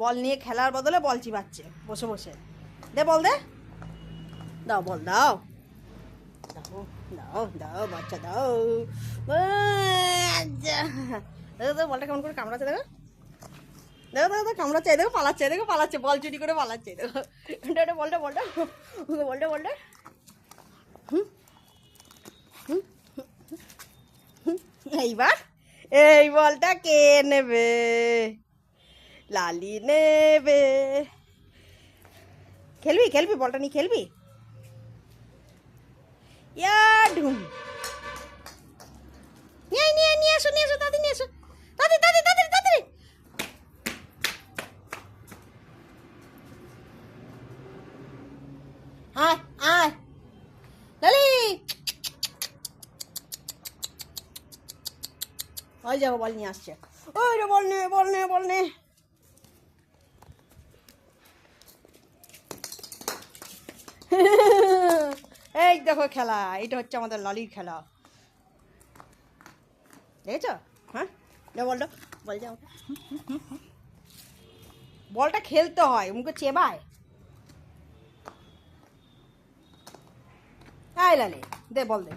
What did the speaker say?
বল নিয়ে খেলার বদলে বল চিবাচ্ছে বসে বসে। দে বল দে, দাও বল দাও, দাও দাও দাও বাচ্চা দাও। দেখো তো বলটা কেমন করে কামড়াচ্ছে, দেখো দেখো দেখো কামড়াচ্ছে, দেখো পালাচ্ছে, দেখো পালাচ্ছে, বল চুরি করে পালাচ্ছে, দেখো বলটা বলটা বলটা বলটা। এইবার এই বলটা কে নেবে? লালি নেবে। খেলবি খেলবি বলটা নিয়ে খেলবি? ইয়া ঢুম, নিয়ে নিয়ে নিয়ে এসো নিয়ে এসো, তাড়াতাড়ি নিয়ে এসো, তাড়াতাড়ি তাড়াতাড়ি তাড়াতাড়ি তাড়াতাড়ি। আয় আয় লালি, ওই যাবো বল নিয়ে আসছে, ওই রে বল নে বল নে বল নে। এই দেখো খেলা, এটা হচ্ছে আমাদের লালির খেলা, দেখেছো? হ্যাঁ বলটা বল যাও, বলটা খেলতে হয়, মুখে চেবায়। আয় লালি দে বল দে।